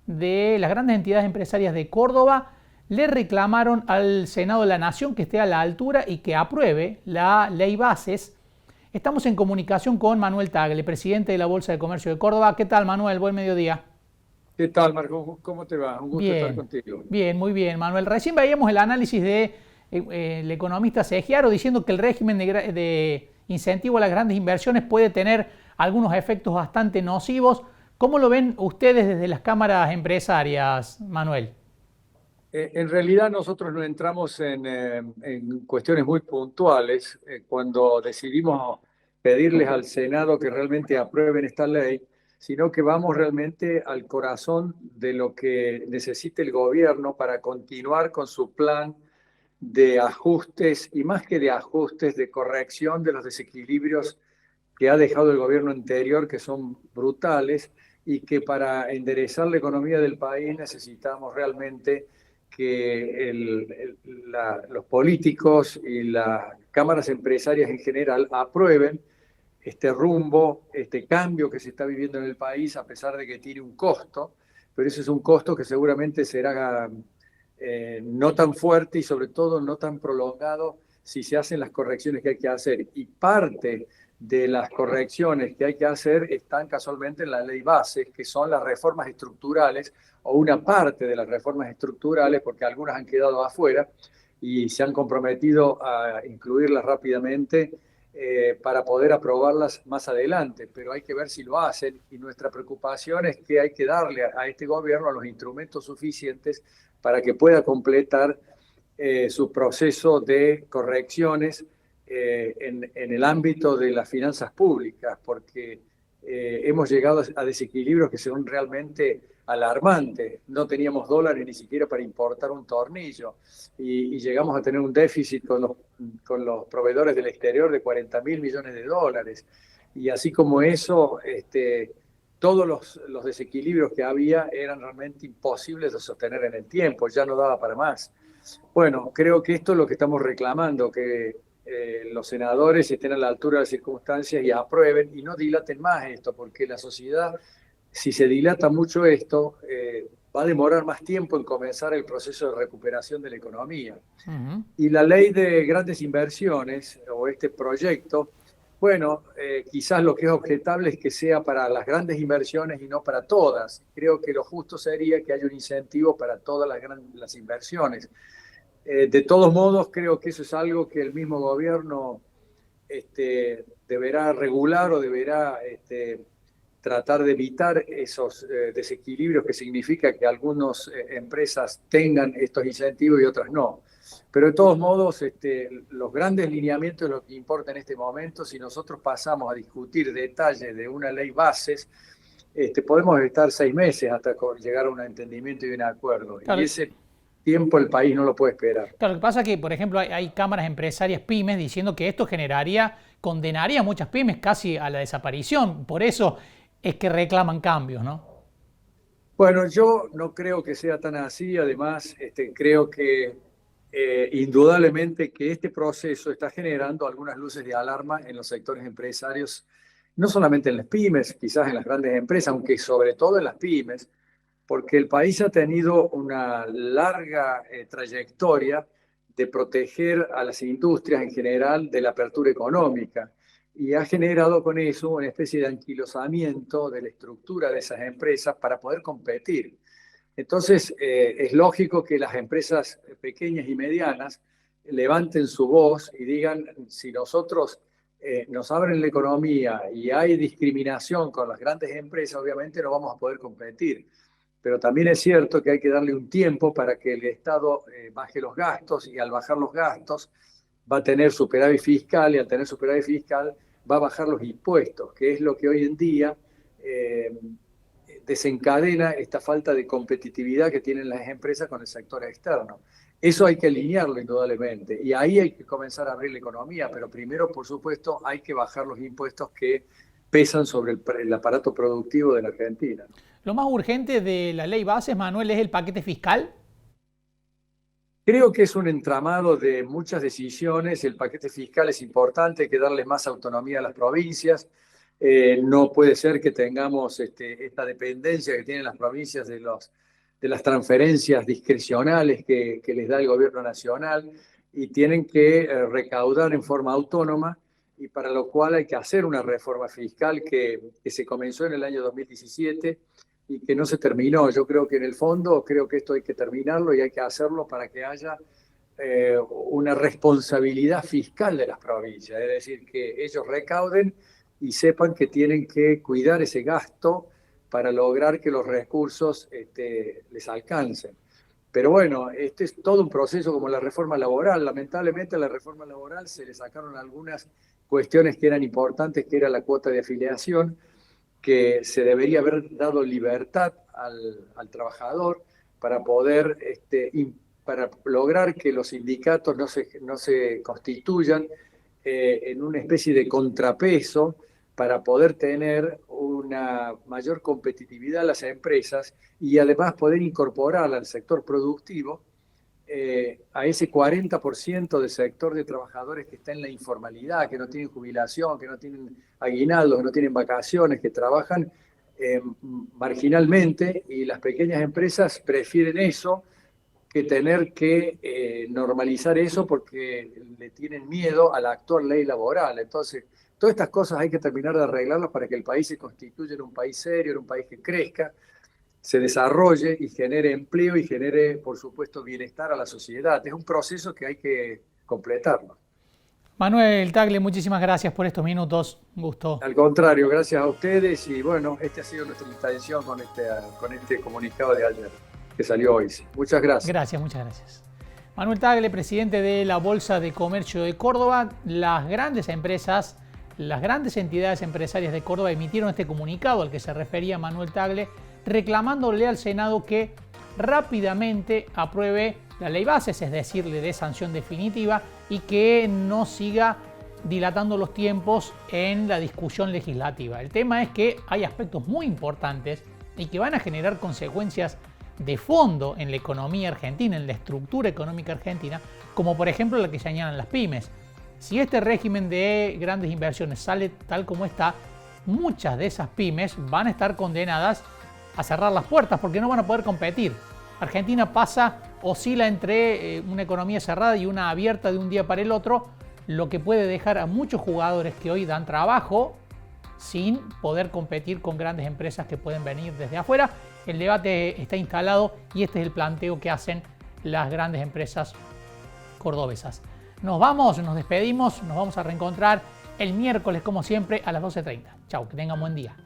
de las grandes entidades empresarias de Córdoba le reclamaron al Senado de la Nación que esté a la altura y que apruebe la ley Bases. Estamos en comunicación con Manuel Tagle, presidente de la Bolsa de Comercio de Córdoba. ¿Qué tal, Manuel? Buen mediodía. ¿Qué tal, Marco? ¿Cómo te va? Un gusto estar Bien, contigo. bien, muy bien, Manuel. Recién veíamos el análisis de el economista Segiaro diciendo que el régimen de incentivo a las grandes inversiones puede tener algunos efectos bastante nocivos. ¿Cómo lo ven ustedes desde las cámaras empresarias, Manuel? En realidad nosotros no entramos en cuestiones muy puntuales cuando decidimos pedirles al Senado que realmente aprueben esta ley, sino que vamos realmente al corazón de lo que necesita el gobierno para continuar con su plan de ajustes y más que de ajustes, de corrección de los desequilibrios que ha dejado el gobierno anterior, que son brutales, y que para enderezar la economía del país necesitamos realmente que los políticos y las cámaras empresarias en general aprueben este rumbo, este cambio que se está viviendo en el país, a pesar de que tiene un costo, pero ese es un costo que seguramente será no tan fuerte y sobre todo no tan prolongado si se hacen las correcciones que hay que hacer. Y parte de las correcciones que hay que hacer están casualmente en la ley base, que son las reformas estructurales o una parte de las reformas estructurales, porque algunas han quedado afuera y se han comprometido a incluirlas rápidamente para poder aprobarlas más adelante, pero hay que ver si lo hacen y nuestra preocupación es que hay que darle a este gobierno los instrumentos suficientes para que pueda completar su proceso de correcciones en el ámbito de las finanzas públicas, porque hemos llegado a desequilibrios que son realmente alarmantes. No teníamos dólares ni siquiera para importar un tornillo y llegamos a tener un déficit con los proveedores del exterior de 40.000 millones de dólares. Y así como eso, todos los desequilibrios que había eran realmente imposibles de sostener en el tiempo, ya no daba para más. Bueno, creo que esto es lo que estamos reclamando, que los senadores estén a la altura de las circunstancias y aprueben y no dilaten más esto, porque la sociedad, si se dilata mucho esto, va a demorar más tiempo en comenzar el proceso de recuperación de la economía. Ujú. Y la ley de grandes inversiones o este proyecto, bueno, quizás lo que es objetable es que sea para las grandes inversiones y no para todas. Creo que lo justo sería que haya un incentivo para todas las inversiones. De todos modos, creo que eso es algo que el mismo gobierno deberá regular o deberá tratar de evitar esos desequilibrios que significa que algunas empresas tengan estos incentivos y otras no. Pero de todos modos, los grandes lineamientos es lo que importa en este momento. Si nosotros pasamos a discutir detalles de una ley bases, podemos estar 6 meses hasta llegar a un entendimiento y un acuerdo. Y Claro, ese tiempo el país no lo puede esperar. claro, lo que pasa es que, por ejemplo, hay cámaras empresarias pymes diciendo que esto condenaría a muchas pymes casi a la desaparición. Por eso es que reclaman cambios, ¿no? Bueno, yo no creo que sea tan así. Además, creo que indudablemente que este proceso está generando algunas luces de alarma en los sectores empresarios, no solamente en las pymes, quizás en las grandes empresas, aunque sobre todo en las pymes, porque el país ha tenido una larga trayectoria de proteger a las industrias en general de la apertura económica y ha generado con eso una especie de anquilosamiento de la estructura de esas empresas para poder competir. Entonces, es lógico que las empresas pequeñas y medianas levanten su voz y digan, si nosotros nos abren la economía y hay discriminación con las grandes empresas, obviamente no vamos a poder competir. Pero también es cierto que hay que darle un tiempo para que el Estado baje los gastos y al bajar los gastos va a tener superávit fiscal y al tener superávit fiscal va a bajar los impuestos, que es lo que hoy en día eh, desencadena esta falta de competitividad que tienen las empresas con el sector externo. Eso hay que alinearlo indudablemente y ahí hay que comenzar a abrir la economía, pero primero, por supuesto, hay que bajar los impuestos que pesan sobre el aparato productivo de la Argentina. Lo más urgente de la ley bases, Manuel, es el paquete fiscal. Creo que es un entramado de muchas decisiones. El paquete fiscal es importante, hay que darle más autonomía a las provincias. No puede ser que tengamos esta dependencia que tienen las provincias de las transferencias discrecionales que les da el gobierno nacional y tienen que recaudar en forma autónoma y para lo cual hay que hacer una reforma fiscal que se comenzó en el año 2017 y que no se terminó. Yo creo que en el fondo, creo que esto hay que terminarlo y hay que hacerlo para que haya una responsabilidad fiscal de las provincias, es decir, que ellos recauden y sepan que tienen que cuidar ese gasto para lograr que los recursos les alcancen. Pero bueno, este es todo un proceso como la reforma laboral. Lamentablemente a la reforma laboral se le sacaron algunas cuestiones que eran importantes, que era la cuota de afiliación, que se debería haber dado libertad al trabajador para poder, para lograr que los sindicatos no se constituyan en una especie de contrapeso para poder tener una mayor competitividad a las empresas y además poder incorporar al sector productivo a ese 40% del sector de trabajadores que está en la informalidad, que no tienen jubilación, que no tienen aguinaldo, que no tienen vacaciones, que trabajan marginalmente y las pequeñas empresas prefieren eso que tener que normalizar eso porque le tienen miedo a la actual ley laboral. Entonces, todas estas cosas hay que terminar de arreglarlas para que el país se constituya en un país serio, en un país que crezca, se desarrolle y genere empleo y genere, por supuesto, bienestar a la sociedad. Es un proceso que hay que completarlo. Manuel Tagle, muchísimas gracias por estos minutos. Un gusto. Al contrario, gracias a ustedes y bueno, esta ha sido nuestra intención con este comunicado de ayer que salió hoy. Muchas gracias. Gracias, muchas gracias. Manuel Tagle, presidente de la Bolsa de Comercio de Córdoba. Las grandes empresas, las grandes entidades empresarias de Córdoba emitieron este comunicado al que se refería Manuel Tagle, reclamándole al Senado que rápidamente apruebe la ley bases, es decir, le dé sanción definitiva y que no siga dilatando los tiempos en la discusión legislativa. El tema es que hay aspectos muy importantes y que van a generar consecuencias de fondo en la economía argentina, en la estructura económica argentina, como por ejemplo la que señalan las pymes. Si este régimen de grandes inversiones sale tal como está, muchas de esas pymes van a estar condenadas a cerrar las puertas porque no van a poder competir. Argentina oscila entre una economía cerrada y una abierta de un día para el otro, lo que puede dejar a muchos jugadores que hoy dan trabajo sin poder competir con grandes empresas que pueden venir desde afuera. El debate está instalado y este es el planteo que hacen las grandes empresas cordobesas. Nos vamos, nos despedimos, nos vamos a reencontrar el miércoles como siempre a las 12:30. Chau, que tengan buen día.